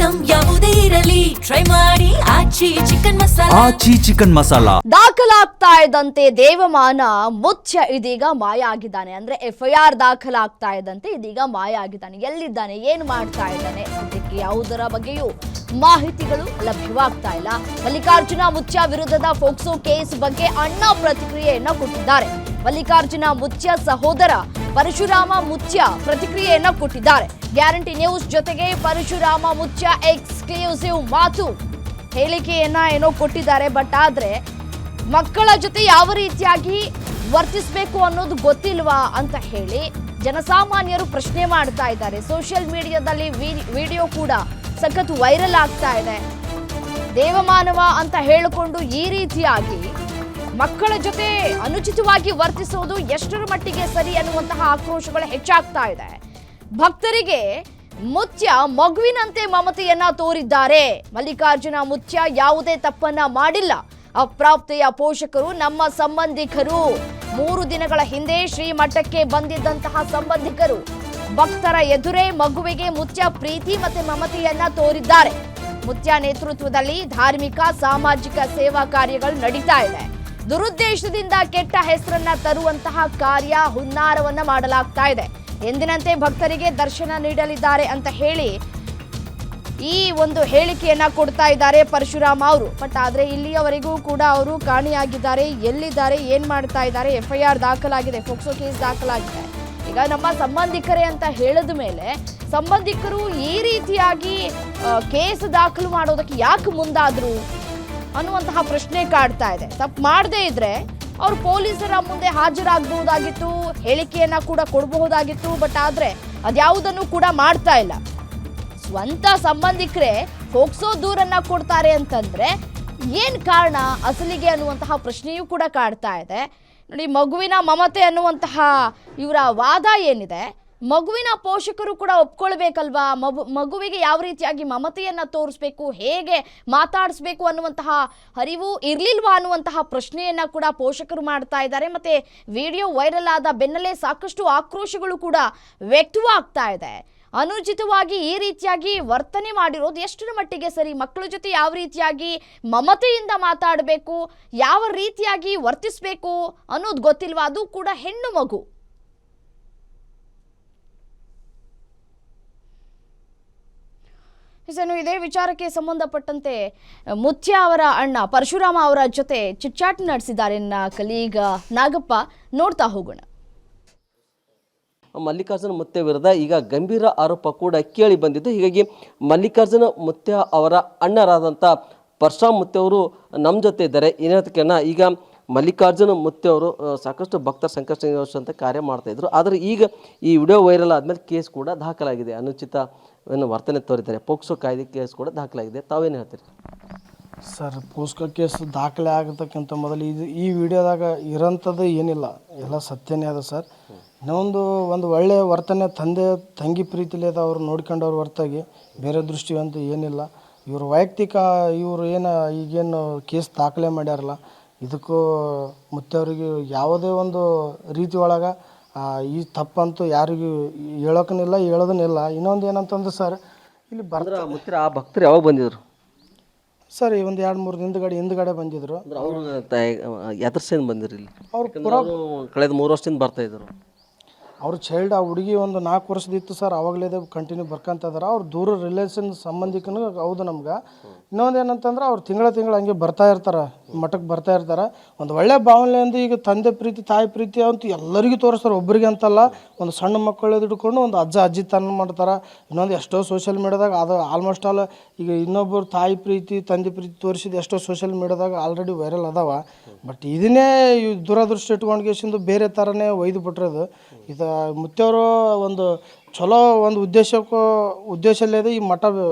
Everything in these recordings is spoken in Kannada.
ಐಟಂ ಯಾವುದೇ ಇರಲಿ ಟ್ರೈ ಮಾಡಿ ಆಚಿ ಚಿಕನ್ ಮಸಾಲಾ. ದಾಖಲಾಗ್ತಾ ಇದ್ದಂತೆ ದೇವಮಾನ ಮುಚ್ಚ ಇದೀಗ ಮಾಯ ಆಗಿದ್ದಾನೆ. ಅಂದ್ರೆ FIR ದಾಖಲಾಗ್ತಾ ಇದ್ದಂತೆ ಇದೀಗ ಮಾಯ ಆಗಿದ್ದಾನೆ. ಎಲ್ಲಿದ್ದಾನೆ, ಏನು ಮಾಡ್ತಾ ಇದ್ದಾನೆ, ಸದ್ಯಕ್ಕೆ ಯಾವುದರ ಬಗ್ಗೆಯೂ ಮಾಹಿತಿಗಳು ಲಭ್ಯವಾಗ್ತಾ ಇಲ್ಲ. ಮಲ್ಲಿಕಾರ್ಜುನ ಮುಚ್ಚ ವಿರುದ್ಧದ ಫೋಕ್ಸೋ ಕೇಸ್ ಬಗ್ಗೆ ಅಣ್ಣ ಪ್ರತಿಕ್ರಿಯೆಯನ್ನ ಕೊಟ್ಟಿದ್ದಾರೆ. ಮಲ್ಲಿಕಾರ್ಜುನ ಮುಚ್ಚ ಸಹೋದರ ಪರಶುರಾಮ ಮುಚ್ಚ ಪ್ರತಿಕ್ರಿಯೆಯನ್ನ ಕೊಟ್ಟಿದ್ದಾರೆ. ಗ್ಯಾರಂಟಿ ನ್ಯೂಸ್ ಜೊತೆಗೆ ಪರಶುರಾಮ ಮುಚ್ಚ ಎಕ್ಸ್ಕ್ಲೂಸಿವ್ ಮಾತು ಹೇಳಿಕೆಯನ್ನ ಏನೋ ಕೊಟ್ಟಿದ್ದಾರೆ. ಬಟ್ ಆದ್ರೆ ಮಕ್ಕಳ ಜೊತೆ ಯಾವ ರೀತಿಯಾಗಿ ವರ್ತಿಸಬೇಕು ಅನ್ನೋದು ಗೊತ್ತಿಲ್ವಾ ಅಂತ ಹೇಳಿ ಜನಸಾಮಾನ್ಯರು ಪ್ರಶ್ನೆ ಮಾಡ್ತಾ ಇದ್ದಾರೆ. ಸೋಷಿಯಲ್ ಮೀಡಿಯಾದಲ್ಲಿ ವಿಡಿಯೋ ಕೂಡ ಸಖತ್ ವೈರಲ್ ಆಗ್ತಾ ಇದೆ. ದೇವಮಾನವ ಅಂತ ಹೇಳಿಕೊಂಡು ಈ ರೀತಿಯಾಗಿ ಮಕ್ಕಳ ಜೊತೆ ಅನುಚಿತವಾಗಿ ವರ್ತಿಸೋದು ಎಷ್ಟರ ಮಟ್ಟಿಗೆ ಸರಿ ಅನ್ನುವಂತಹ ಆಕ್ರೋಶಗಳು ಹೆಚ್ಚಾಗ್ತಾ ಇದೆ. ಭಕ್ತರಿಗೆ ಮುಚ್ಚ ಮಗುವಿನಂತೆ ಮಮತೆಯನ್ನ ತೋರಿದ್ದಾರೆ. ಮಲ್ಲಿಕಾರ್ಜುನ ಮುಚ್ಚ ಯಾವುದೇ ತಪ್ಪನ್ನ ಮಾಡಿಲ್ಲ. ಅಪ್ರಾಪ್ತೆಯ ಪೋಷಕರು ನಮ್ಮ ಸಂಬಂಧಿಕರು. 3 ದಿನಗಳ ಹಿಂದೆ ಶ್ರೀಮಠಕ್ಕೆ ಬಂದಿದ್ದಂತಹ ಸಂಬಂಧಿಕರು ಭಕ್ತರ ಎದುರೇ ಮಗುವಿಗೆ ಮುಚ್ಚ ಪ್ರೀತಿ ಮತ್ತೆ ಮಮತೆಯನ್ನ ತೋರಿದ್ದಾರೆ. ಮುಚ್ಚ ನೇತೃತ್ವದಲ್ಲಿ ಧಾರ್ಮಿಕ ಸಾಮಾಜಿಕ ಸೇವಾ ಕಾರ್ಯಗಳು ನಡೀತಾ ಇದೆ. ದುರುದ್ದೇಶದಿಂದ ಕೆಟ್ಟ ಹೆಸರನ್ನ ತರುವಂತಹ ಕಾರ್ಯ ಹುನ್ನಾರವನ್ನ ಮಾಡಲಾಗ್ತಾ ಇದೆ. ಎಂದಿನಂತೆ ಭಕ್ತರಿಗೆ ದರ್ಶನ ನೀಡಲಿದ್ದಾರೆ ಅಂತ ಹೇಳಿ ಈ ಒಂದು ಹೇಳಿಕೆಯನ್ನ ಕೊಡ್ತಾ ಇದ್ದಾರೆ ಪರಶುರಾಮ ಅವರು. ಬಟ್ ಆದ್ರೆ ಇಲ್ಲಿಯವರೆಗೂ ಕೂಡ ಅವರು ಕಾಣೆಯಾಗಿದ್ದಾರೆ. ಎಲ್ಲಿದ್ದಾರೆ, ಏನ್ ಮಾಡ್ತಾ ಇದ್ದಾರೆ, FIR ದಾಖಲಾಗಿದೆ, ಫೋಕ್ಸೋ ಕೇಸ್ ದಾಖಲಾಗಿದೆ. ಈಗ ನಮ್ಮ ಸಂಬಂಧಿಕರೇ ಅಂತ ಹೇಳಿದ ಮೇಲೆ ಸಂಬಂಧಿಕರು ಈ ರೀತಿಯಾಗಿ ಕೇಸ್ ದಾಖಲು ಮಾಡೋದಕ್ಕೆ ಯಾಕೆ ಮುಂದಾದ್ರು ಅನ್ನುವಂತಹ ಪ್ರಶ್ನೆ ಕಾಡ್ತಾ ಇದೆ. ತಪ್ಪು ಮಾಡದೇ ಇದ್ರೆ ಅವ್ರು ಪೊಲೀಸರ ಮುಂದೆ ಹಾಜರಾಗಬಹುದಾಗಿತ್ತು, ಹೇಳಿಕೆಯನ್ನ ಕೂಡ ಕೊಡಬಹುದಾಗಿತ್ತು. ಬಟ್ ಆದ್ರೆ ಅದ್ಯಾವುದನ್ನು ಕೂಡ ಮಾಡ್ತಾ ಇಲ್ಲ. ಸ್ವಂತ ಸಂಬಂಧಿಕರೇ ಫೋಕ್ಸೋ ದೂರನ್ನ ಕೊಡ್ತಾರೆ ಅಂತಂದ್ರೆ ಏನ್ ಕಾರಣ ಅಸಲಿಗೆ ಅನ್ನುವಂತಹ ಪ್ರಶ್ನೆಯೂ ಕೂಡ ಕಾಡ್ತಾ ಇದೆ. ನೋಡಿ, ಮಗುವಿನ ಮಮತೆ ಅನ್ನುವಂತಹ ಇವರ ವಾದ ಏನಿದೆ, ಮಗುವಿನ ಪೋಷಕರು ಕೂಡ ಒಪ್ಕೊಳ್ಬೇಕಲ್ವಾ? ಮಗುವಿಗೆ ಯಾವ ರೀತಿಯಾಗಿ ಮಮತೆಯನ್ನ ತೋರಿಸ್ಬೇಕು, ಹೇಗೆ ಮಾತಾಡಿಸ್ಬೇಕು ಅನ್ನುವಂತಹ ಅರಿವು ಇರ್ಲಿಲ್ವಾ ಅನ್ನುವಂತಹ ಪ್ರಶ್ನೆಯನ್ನ ಕೂಡ ಪೋಷಕರು ಮಾಡ್ತಾ ಇದ್ದಾರೆ. ಮತ್ತೆ ವಿಡಿಯೋ ವೈರಲ್ ಆದ ಬೆನ್ನಲ್ಲೇ ಸಾಕಷ್ಟು ಆಕ್ರೋಶಗಳು ಕೂಡ ವ್ಯಕ್ತವಾಗ್ತಾ ಇದೆ. ಅನುಚಿತವಾಗಿ ಈ ರೀತಿಯಾಗಿ ವರ್ತನೆ ಮಾಡಿರೋದು ಎಷ್ಟರ ಮಟ್ಟಿಗೆ ಸರಿ? ಮಕ್ಕಳ ಜೊತೆ ಯಾವ ರೀತಿಯಾಗಿ ಮಮತೆಯಿಂದ ಮಾತಾಡಬೇಕು, ಯಾವ ರೀತಿಯಾಗಿ ವರ್ತಿಸಬೇಕು ಅನ್ನೋದು ಗೊತ್ತಿಲ್ವಾ? ಅದು ಕೂಡ ಹೆಣ್ಣು ಮಗು. ಇದೇ ವಿಚಾರಕ್ಕೆ ಸಂಬಂಧಪಟ್ಟಂತೆ ಮುಚ್ಚ ಅವರ ಅಣ್ಣ ಪರಶುರಾಮ ಅವರ ಜೊತೆ ಚಿಟ್ಚಾಟ್ ನಡೆಸಿದ್ದಾರೆ ಕಲೀಗ ನಾಗಪ್ಪ. ನೋಡ್ತಾ ಹೋಗೋಣ. ಮಲ್ಲಿಕಾರ್ಜುನ ಮುತ್ಯ ವಿರುದ್ಧ ಈಗ ಗಂಭೀರ ಆರೋಪ ಕೂಡ ಕೇಳಿ ಬಂದಿದ್ದು. ಹೀಗಾಗಿ ಮಲ್ಲಿಕಾರ್ಜುನ ಮುತ್ಯ ಅವರ ಅಣ್ಣರಾದಂಥ ಪರಶುರಾಮ ಮುತ್ಯ ಅವರು ನಮ್ಮ ಜೊತೆ ಇದ್ದಾರೆ. ಏನೇದಕ್ಕೆನ ಈಗ ಮಲ್ಲಿಕಾರ್ಜುನ ಮುತ್ಯ ಅವರು ಸಾಕಷ್ಟು ಭಕ್ತರ ಸಂಕಷ್ಟ ನಿವಾರಿಸುವಂಥ ಕಾರ್ಯ ಮಾಡ್ತಾಯಿದ್ರು. ಆದರೆ ಈಗ ಈ ವಿಡಿಯೋ ವೈರಲ್ ಆದಮೇಲೆ ಕೇಸ್ ಕೂಡ ದಾಖಲಾಗಿದೆ. ಅನುಚಿತ ವರ್ತನೆ ತೋರಿದ್ದಾರೆ. ಪೋಕ್ಸೋ ಕಾಯ್ದೆ ಕೇಸ್ ಕೂಡ ದಾಖಲಾಗಿದೆ. ತಾವೇನು ಹೇಳ್ತೀರಿ ಸರ್? ಪೋಸ್ಕೋ ಕೇಸ್ ದಾಖಲೆ ಆಗತಕ್ಕಿಂತ ಮೊದಲು ಈ ವಿಡಿಯೋದಾಗ ಇರೋಂಥದ್ದು ಏನಿಲ್ಲ, ಎಲ್ಲ ಸತ್ಯನೇ ಅದ ಸರ್. ಇನ್ನೊಂದು ಒಳ್ಳೆಯ ವರ್ತನೆ ತಂಗಿ ಪ್ರೀತಿಲಿ ಅದ, ಅವ್ರು ನೋಡ್ಕೊಂಡವ್ರ ಹೊರತಾಗಿ ಬೇರೆ ದೃಷ್ಟಿ ಅಂತ ಏನಿಲ್ಲ. ಇವರು ವೈಯಕ್ತಿಕ ಇವರು ಈಗೇನು ಕೇಸ್ ದಾಖಲೆ ಮಾಡ್ಯಾರಲ್ಲ, ಇದಕ್ಕೂ ಮುತ್ತವ್ರಿಗೆ ಯಾವುದೇ ಒಂದು ರೀತಿ ಒಳಗೆ ಈ ತಪ್ಪಂತೂ ಯಾರಿಗೂ ಹೇಳೋಕನಿಲ್ಲ, ಹೇಳೋದನ್ನಿಲ್ಲ. ಇನ್ನೊಂದು ಏನಂತಂದ್ರೆ ಸರ್, ಇಲ್ಲಿ ಮುತ್ತರ ಆ ಭಕ್ತರು ಯಾವಾಗ ಬಂದಿದ್ರು ಸರ್? ಒಂದು 2-3 ದಿನದ ಹಿಂದ್ಗಡೆ ಬಂದಿದ್ರು. ಅವರು ಯಾತ್ರಿಸಿಂದ ಬಂದಿರು ಇಲ್ಲಿ. ಅವರು ಕಳೆದ 3 ವರ್ಷದಿಂದ ಬರ್ತಾ ಇದ್ರು. ಅವ್ರ ಚೈಲ್ಡ್ ಆ ಹುಡುಗಿ ಒಂದು 4 ವರ್ಷದಿತ್ತು ಸರ್. ಆವಾಗಲೇ ಕಂಟಿನ್ಯೂ ಬರ್ಕೊಂತ ಇದಾರೆ. ಅವ್ರು ದೂರ ರಿಲೇಷನ್ ಸಂಬಂಧಿಕನು ಹೌದು ನಮ್ಗೆ. ಇನ್ನೊಂದು ಏನಂತಂದ್ರೆ ಅವ್ರು ತಿಂಗಳ ಹಂಗೆ ಬರ್ತಾ ಇರ್ತಾರೆ, ಮಠಕ್ಕೆ ಬರ್ತಾ ಇರ್ತಾರೆ. ಒಂದು ಒಳ್ಳೆ ಭಾವನೆಯಿಂದ ಈಗ ತಂದೆ ಪ್ರೀತಿ ತಾಯಿ ಪ್ರೀತಿ ಅಂತೂ ಎಲ್ಲರಿಗೂ ತೋರಿಸ್ತಾರೆ, ಒಬ್ಬರಿಗೆ ಅಂತಲ್ಲ. ಒಂದು ಸಣ್ಣ ಮಕ್ಕಳು ಹಿಡ್ಕೊಂಡು ಒಂದು ಅಜ್ಜಿ ತನ್ನ ಮಾಡ್ತಾರೆ. ಇನ್ನೊಂದು ಎಷ್ಟೋ ಸೋಷಿಯಲ್ ಮೀಡಿಯಾದಾಗ ಅದು ಆಲ್ಮೋಸ್ಟ್ ಆಲ್ ಈಗ ಇನ್ನೊಬ್ಬರು ತಾಯಿ ಪ್ರೀತಿ ತಂದೆ ಪ್ರೀತಿ ತೋರಿಸಿದ ಎಷ್ಟೋ ಸೋಷಿಯಲ್ ಮೀಡಿಯಾದಾಗ ಆಲ್ರೆಡಿ ವೈರಲ್ ಅದಾವ. ಬಟ್ ಇದನ್ನೇ ದುರದೃಷ್ಟ ಇಟ್ಕೊಂಡು ಬೇರೆ ಥರನೇ ಒಯ್ದು ಬಿಟ್ರದು. ಇದು ಮುತ್ಯವರು ಒಂದು ಚಲೋ ಒಂದು ಉದ್ದೇಶಲ್ಲೇ ಈ ಮಠ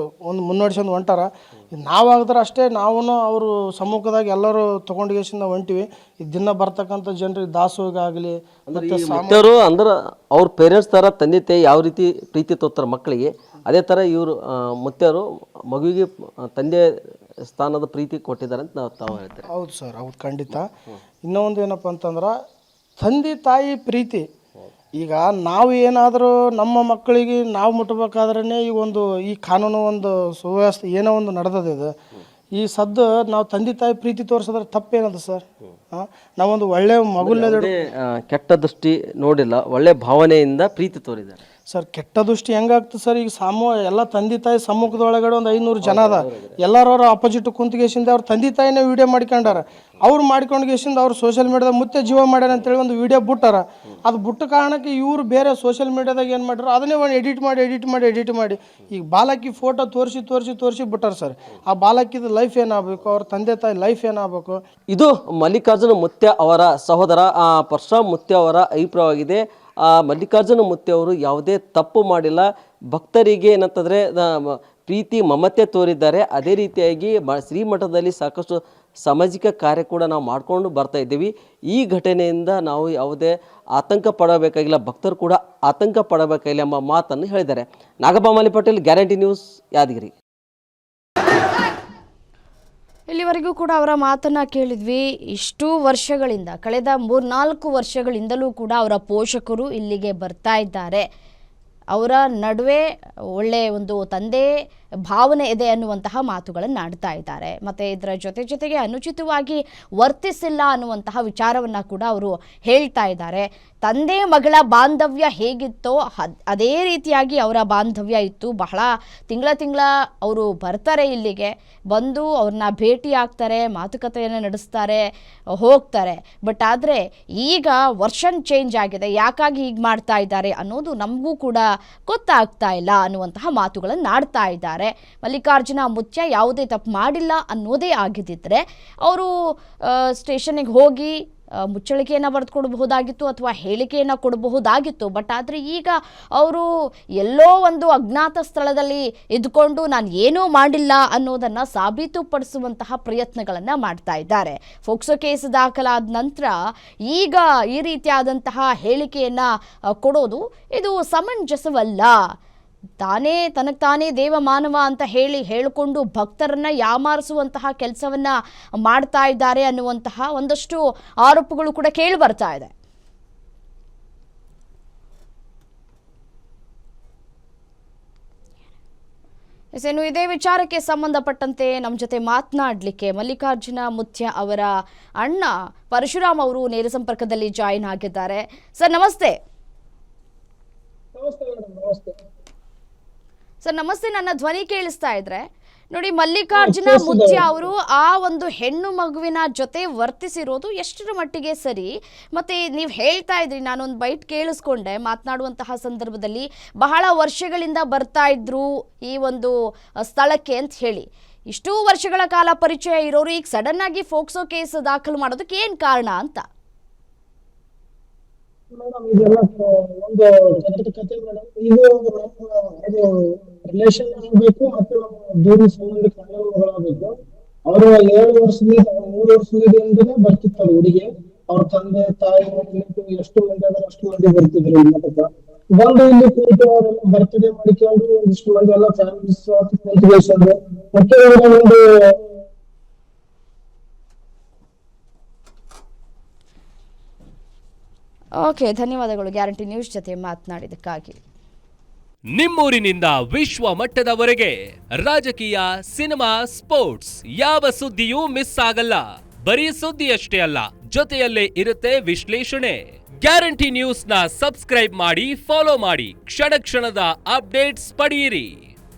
ಒಂದು ಮುನ್ನಡೆಸ್ಕೊಂಡು ಹೊಂಟಾರ. ನಾವಾಗದ್ರೆ ಅಷ್ಟೇ, ನಾವು ಅವರು ಸಮ್ಮುಖದಾಗ ಎಲ್ಲರೂ ತೊಗೊಂಡು ಹೊಂಟಿವಿ. ಈ ದಿನ ಬರ್ತಕ್ಕಂಥ ಜನರಿಗೆ ದಾಸೋಗ ಆಗಲಿ ಮುತ್ಯವರು ಅಂದ್ರೆ ಅವ್ರ ಪೇರೆಂಟ್ಸ್ ಥರ ತಂದೆ ತಾಯಿ ಯಾವ ರೀತಿ ಪ್ರೀತಿ ತೋರ್ತಾರೆ ಮಕ್ಕಳಿಗೆ, ಅದೇ ಥರ ಇವರು ಮುತ್ಯವರು ಮಗುವಿಗೆ ತಂದೆ ಸ್ಥಾನದ ಪ್ರೀತಿ ಕೊಟ್ಟಿದ್ದಾರೆ ಅಂತ ತಾವು ಹೇಳ್ತಾರೆ. ಹೌದು ಸರ್, ಹೌದು, ಖಂಡಿತ. ಇನ್ನೊಂದು ಏನಪ್ಪ ಅಂತಂದ್ರೆ ತಂದೆ ತಾಯಿ ಪ್ರೀತಿ ಈಗ ನಾವು ಏನಾದರೂ ನಮ್ಮ ಮಕ್ಕಳಿಗೆ ನಾವು ಮುಟ್ಟಬೇಕಾದ್ರೆ ಈಗ ಈ ಕಾನೂನು ಒಂದು ಸುವ್ಯವಸ್ಥೆ ಏನೋ ಒಂದು ನಡೆದದ ಇದು. ಈ ಸದ್ದು ನಾವು ತಂದೆ ತಾಯಿ ಪ್ರೀತಿ ತೋರಿಸಿದ್ರೆ ತಪ್ಪೇನದ ಸರ್? ನಾವೊಂದು ಒಳ್ಳೆ ಮಗುಲ್ಲೆ ಕೆಟ್ಟ ದೃಷ್ಟಿ ನೋಡಿಲ್ಲ, ಒಳ್ಳೆ ಭಾವನೆಯಿಂದ ಪ್ರೀತಿ ತೋರಿದ್ದಾರೆ ಸರ್. ಕೆಟ್ಟ ದೃಷ್ಟಿ ಹೆಂಗಾಗ್ತದೆ ಸರ್? ಈಗ ಎಲ್ಲ ತಂದೆ ತಾಯಿ ಸಮ್ಮುಖದೊಳಗಡೆ ಒಂದು 500 ಜನ ಅದ, ಎಲ್ಲರವ್ರ ಅಪೋಸಿಟ್ ಕುಂತ್ಗೇಸಿಂದ ಅವ್ರ ತಂದೆ ತಾಯಿನೇ ವಿಡಿಯೋ ಮಾಡ್ಕೊಂಡಾರ. ಅವ್ರು ಮಾಡ್ಕೊಂಡ್ಗೇಸಿಂದ ಅವ್ರು ಸೋಷಿಯಲ್ ಮೀಡಿಯಾದಾಗ ಮುತ್ತೆ ಜೀವ ಮಾಡ್ಯಾರ ಅಂತೇಳಿ ಒಂದು ವಿಡಿಯೋ ಬಿಟ್ಟಾರ. ಅದು ಬಿಟ್ಟ ಕಾರಣಕ್ಕೆ ಇವರು ಬೇರೆ ಸೋಷಿಯಲ್ ಮೀಡಿಯಾದಾಗ ಏನು ಮಾಡ್ಯಾರ, ಅದನ್ನೇ ಒಂದು ಎಡಿಟ್ ಮಾಡಿ ಈಗ ಬಾಲಕಿ ಫೋಟೋ ತೋರಿಸಿ ಬಿಟ್ಟಾರ ಸರ್. ಆ ಬಾಲಕಿದ ಲೈಫ್ ಏನಾಗಬೇಕು, ಅವ್ರ ತಂದೆ ತಾಯಿ ಲೈಫ್ ಏನಾಗಬೇಕು? ಇದು ಮಲ್ಲಿಕಾರ್ಜುನ ಮುತ್ಯ ಅವರ ಸಹೋದರ ಪರಶುರಾಮ್ ಮುತ್ಯ ಅವರ ಅಭಿಪ್ರಾಯವಾಗಿದೆ. ಮಲ್ಲಿಕಾರ್ಜುನ ಮುತ್ಯ ಅವರು ಯಾವುದೇ ತಪ್ಪು ಮಾಡಿಲ್ಲ, ಭಕ್ತರಿಗೆ ಏನಂತಂದರೆ ಪ್ರೀತಿ ಮಮತೆ ತೋರಿದ್ದಾರೆ. ಅದೇ ರೀತಿಯಾಗಿ ಶ್ರೀಮಠದಲ್ಲಿ ಸಾಕಷ್ಟು ಸಾಮಾಜಿಕ ಕಾರ್ಯ ಕೂಡ ನಾವು ಮಾಡಿಕೊಂಡು ಬರ್ತಾ ಇದ್ದೀವಿ. ಈ ಘಟನೆಯಿಂದ ನಾವು ಯಾವುದೇ ಆತಂಕ ಪಡಬೇಕಾಗಿಲ್ಲ, ಭಕ್ತರು ಕೂಡ ಆತಂಕ ಪಡಬೇಕಾಗಿಲ್ಲ ಎಂಬ ಮಾತನ್ನು ಹೇಳಿದ್ದಾರೆ. Nagappa Patel, guarantee news, Yadgiri. ಇಲ್ಲಿವರೆಗೂ ಕೂಡ ಅವರ ಮಾತನ್ನು ಕೇಳಿದ್ವಿ. ಇಷ್ಟು ವರ್ಷಗಳಿಂದ, ಕಳೆದ 3-4 ವರ್ಷಗಳಿಂದಲೂ ಕೂಡ ಅವರ ಪೋಷಕರು ಇಲ್ಲಿಗೆ ಬರ್ತಾ ಇದ್ದಾರೆ. ಅವರ ನಡುವೆ ಒಳ್ಳೆಯ ಒಂದು ತಂದೆ ಭಾವನೆ ಇದೆ ಅನ್ನುವಂತಹ ಮಾತುಗಳನ್ನು ಆಡ್ತಾ ಇದ್ದಾರೆ. ಮತ್ತು ಇದರ ಜೊತೆಗೆ ಅನುಚಿತವಾಗಿ ವರ್ತಿಸಿಲ್ಲ ಅನ್ನುವಂತಹ ವಿಚಾರವನ್ನು ಕೂಡ ಅವರು ಹೇಳ್ತಾ ಇದ್ದಾರೆ. ತಂದೆ ಮಗಳ ಬಾಂಧವ್ಯ ಹೇಗಿತ್ತೋ ಅದೇ ರೀತಿಯಾಗಿ ಅವರ ಬಾಂಧವ್ಯ ಇತ್ತು. ಬಹಳ ತಿಂಗಳ ಅವರು ಬರ್ತಾರೆ, ಇಲ್ಲಿಗೆ ಬಂದು ಅವ್ರನ್ನ ಭೇಟಿ ಆಗ್ತಾರೆ, ಮಾತುಕತೆಯನ್ನು ನಡೆಸ್ತಾರೆ, ಹೋಗ್ತಾರೆ. ಬಟ್ ಆದರೆ ಈಗ ವರ್ಷನ್ ಚೇಂಜ್ ಆಗಿದೆ. ಯಾಕಾಗಿ ಹೀಗೆ ಮಾಡ್ತಾ ಇದ್ದಾರೆ ಅನ್ನೋದು ನಮಗೂ ಕೂಡ ಗೊತ್ತಾಗ್ತಾ ಇಲ್ಲ ಅನ್ನುವಂತಹ ಮಾತುಗಳನ್ನು ಆಡ್ತಾ ಇದ್ದಾರೆ. ಮಲ್ಲಿಕಾರ್ಜುನ ಮುತ್ಯ ಯಾವುದೇ ತಪ್ಪು ಮಾಡಿಲ್ಲ ಅನ್ನೋದೇ ಆಗಿದ್ದಿದ್ರೆ ಅವರು ಸ್ಟೇಷನ್ಗೆ ಹೋಗಿ ಮುಚ್ಚಳಿಕೆಯನ್ನು ಬರೆದುಕೊಡಬಹುದಾಗಿತ್ತು ಅಥವಾ ಹೇಳಿಕೆಯನ್ನು ಕೊಡಬಹುದಾಗಿತ್ತು. ಬಟ್ ಆದರೆ ಈಗ ಅವರು ಎಲ್ಲೋ ಒಂದು ಅಜ್ಞಾತ ಸ್ಥಳದಲ್ಲಿ ಇದ್ಕೊಂಡು ನಾನು ಏನೂ ಮಾಡಿಲ್ಲ ಅನ್ನೋದನ್ನು ಸಾಬೀತುಪಡಿಸುವಂತಹ ಪ್ರಯತ್ನಗಳನ್ನು ಮಾಡ್ತಾ ಇದ್ದಾರೆ. ಫೋಕ್ಸೋ ಕೇಸ್ ದಾಖಲಾದ ನಂತರ ಈಗ ಈ ರೀತಿಯಾದಂತಹ ಹೇಳಿಕೆಯನ್ನು ಕೊಡೋದು ಸಮಂಜಸವಲ್ಲ. ತನಗೆ ತಾನೇ ದೇವ ಮಾನವ ಅಂತ ಹೇಳಿಕೊಂಡು ಭಕ್ತರನ್ನ ಯಾಮಾರಿಸುವಂತಹ ಕೆಲಸವನ್ನ ಮಾಡ್ತಾ ಇದ್ದಾರೆ ಅನ್ನುವಂತಹ ಒಂದಷ್ಟು ಆರೋಪಗಳು ಕೂಡ ಕೇಳಿ ಬರ್ತಾ ಇದೆ. ಇನ್ನು ಇದೇ ವಿಚಾರಕ್ಕೆ ಸಂಬಂಧಪಟ್ಟಂತೆ ನಮ್ಮ ಜೊತೆ ಮಾತನಾಡಲಿಕ್ಕೆ ಮಲ್ಲಿಕಾರ್ಜುನ ಮುತ್ಯ ಅವರ ಅಣ್ಣ ಪರಶುರಾಮ್ ಅವರು ನೇರ ಸಂಪರ್ಕದಲ್ಲಿ ಜಾಯಿನ್ ಆಗಿದ್ದಾರೆ. ಸರ್ ನಮಸ್ತೆ. ಸರ್ ನಮಸ್ತೆ, ನನ್ನ ಧ್ವನಿ ಕೇಳಿಸ್ತಾ ಇದ್ರೆ? ನೋಡಿ, ಮಲ್ಲಿಕಾರ್ಜುನ ಮುತ್ಯ ಅವರು ಆ ಒಂದು ಹೆಣ್ಣು ಮಗುವಿನ ಜೊತೆ ವರ್ತಿಸಿರೋದು ಎಷ್ಟರ ಮಟ್ಟಿಗೆ ಸರಿ? ಮತ್ತೆ ನೀವು ಹೇಳ್ತಾ ಇದ್ರಿ, ನಾನೊಂದು ಬೈಟ್ ಕೇಳಿಸ್ಕೊಂಡೆ ಮಾತನಾಡುವಂತಹ ಸಂದರ್ಭದಲ್ಲಿ, ಬಹಳ ವರ್ಷಗಳಿಂದ ಬರ್ತಾ ಇದ್ರು ಈ ಒಂದು ಸ್ಥಳಕ್ಕೆ ಅಂತ ಹೇಳಿ. ಇಷ್ಟೂ ವರ್ಷಗಳ ಕಾಲ ಪರಿಚಯ ಇರೋರು ಈಗ ಸಡನ್ ಆಗಿ ಫೋಕ್ಸೋ ಕೇಸ್ ದಾಖಲು ಮಾಡೋದಕ್ಕೆ ಏನ್ ಕಾರಣ ಅಂತ? ಮೇಡಮ್ ಇದೆಲ್ಲ ಒಂದು ಕತೆ ಮೇಡಮ್. ಇದು ರಿಲೇಷನ್ ಆಗಬೇಕು ಮತ್ತು ದೂರ ಸಂಬಂಧಕ್ಕೆ ಅಣ್ಣ ಮಗಳಾಗಬೇಕು. ಅವರು 7 ವರ್ಷದಿಂದ 3 ವರ್ಷದಿಂದನೇ ಬರ್ತಿರ್ತಾರೆ ಹುಡುಗಿ. ಅವ್ರ ತಂದೆ ತಾಯಿ ಎಷ್ಟು ಮಂದಿ ಆದ್ರೆ ಅಷ್ಟು ಮಂದಿ ಬರ್ತಿದ್ರು ಮಠಕ್ಕೆ. ಬಂದು ಇಲ್ಲಿ ಕೂತು ಅವರೆಲ್ಲ ಬರ್ತ್ಡೇ ಮಾಡಿಕೊಂಡು ಒಂದಿಷ್ಟು ಮಂದಿ ಎಲ್ಲ ಫ್ಯಾಮಿಲೀಸ್ ಕೂತ್ಕೊಂಡು ಮತ್ತೆ ಒಂದು ಓಕೆ, ಧನ್ಯವಾದಗಳು ಗ್ಯಾರಂಟಿ ನ್ಯೂಸ್ ಜೊತೆ ಮಾತನಾಡಿದಕ್ಕಾಗಿ. ನಿಮ್ಮೂರಿನಿಂದ ವಿಶ್ವ ಮಟ್ಟದವರೆಗೆ ರಾಜಕೀಯ, ಸಿನಿಮಾ, ಸ್ಪೋರ್ಟ್ಸ್ ಯಾವ ಸುದ್ದಿಯೂ ಮಿಸ್ ಆಗಲ್ಲ. ಬರೀ ಸುದ್ದಿಯಷ್ಟೇ ಅಲ್ಲ, ಜೊತೆಯಲ್ಲೇ ಇರುತ್ತೆ ವಿಶ್ಲೇಷಣೆ. ಗ್ಯಾರಂಟಿ ನ್ಯೂಸ್ ನ ಸಬ್ಸ್ಕ್ರೈಬ್ ಮಾಡಿ, ಫಾಲೋ ಮಾಡಿ, ಕ್ಷಣ ಕ್ಷಣದ ಅಪ್ಡೇಟ್ಸ್ ಪಡೆಯಿರಿ.